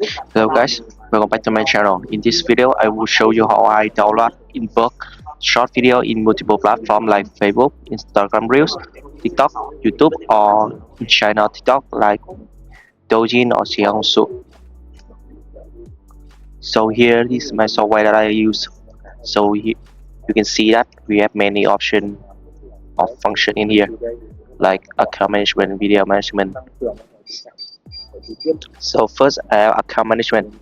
Hello guys, welcome back to my channel. In this video, I will show you how I download in bulk short video in multiple platforms like Facebook, Instagram Reels, TikTok, YouTube, or in China TikTok like Douyin or Xiaohongshu. So here is my software that I use. You can see that we have many options of function in here like account management, video management. So first I have account management.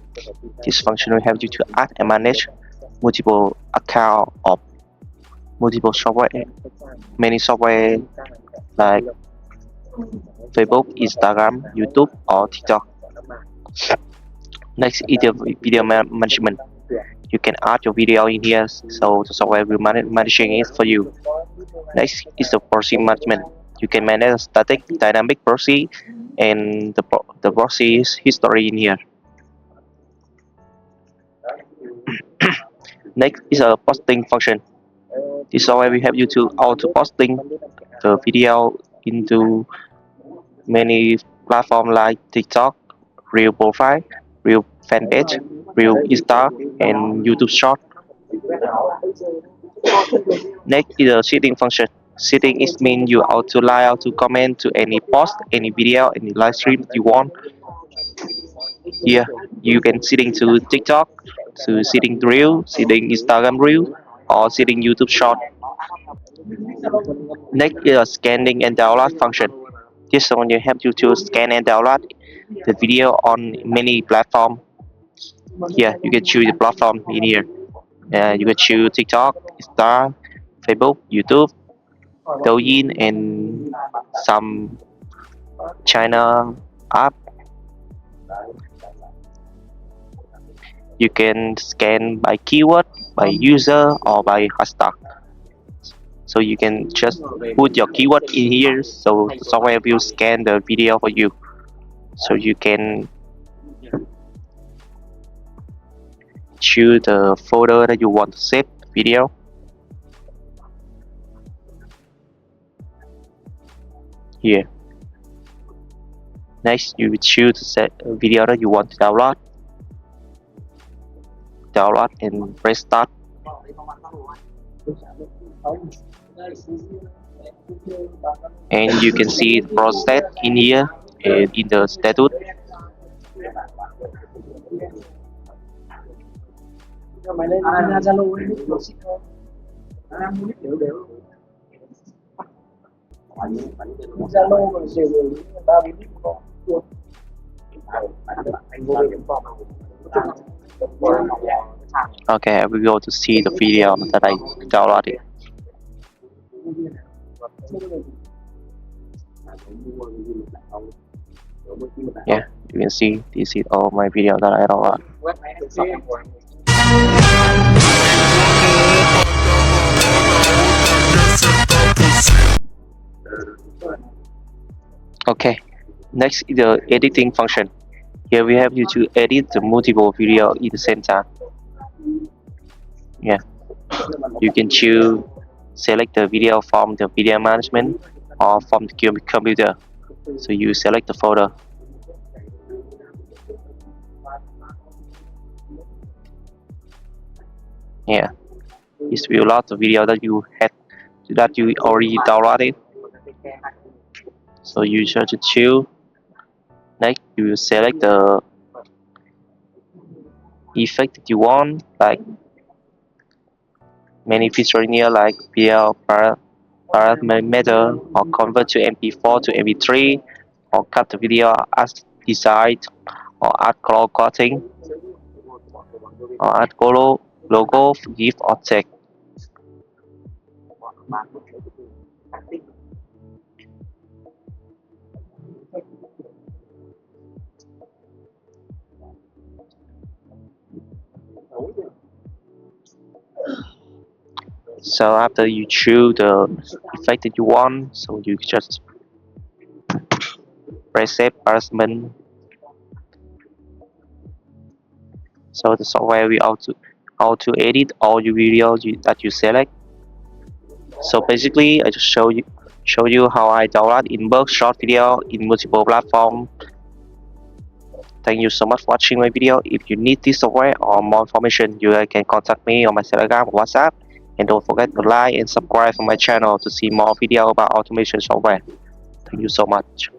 This function will help you to add and manage multiple account of multiple software, many software like Facebook, Instagram, YouTube, or TikTok. Next is the video management. You can add your video in here, so the software will managing it for you. Next is the proxy management. You can manage static, dynamic proxy, and the proxy history in here. Next is a posting function. This software will help you to auto posting the video into many platforms like TikTok, Real Profile, Real Fanpage, Real Insta, and YouTube Short. Next is a setting function. Setting is mean you auto like, auto comment to any post, any video, any live stream you want. Here you can setting to TikTok, to setting Reel, setting Instagram Reel, or setting YouTube Short. Next is a scanning and download function. This one will help you to scan and download the video on many platforms. Here you can choose the platform in here. You can choose TikTok, Insta, Facebook, YouTube, Douyin, and some China app. You can scan by keyword, by user, or by hashtag. So you can just put your keyword in here, so the software will scan the video for you. So you can choose the folder that you want to save the video. Here. Next, you choose the set video that you want to download. Download and press start. And you can see the process in here in the status. Okay, I will go to see the video that I downloaded. Yeah, you can see this is all my video that I downloaded. Okay, next is the editing function. Here we have you to edit the multiple video in the same time. Yeah, you can choose select the video from the video management or from the computer. So you select the folder. Yeah, this will load the video that you already downloaded. So you just choose. Next, you select the effect that you want, like many features in here, like video parameter, or convert to MP4 to MP3, or cut the video as desired, or add color coding, or add logo, GIF, or text. So after you choose the effect that you want, so you just press save parameter. So the software will auto edit all your videos that you select. So basically, I just show you how I download in bulk short video in multiple platforms. Thank you so much for watching my video. If you need this software or more information, you can contact me on my Telegram or WhatsApp. And don't forget to like and subscribe to my channel to see more video about automation software. Thank you so much.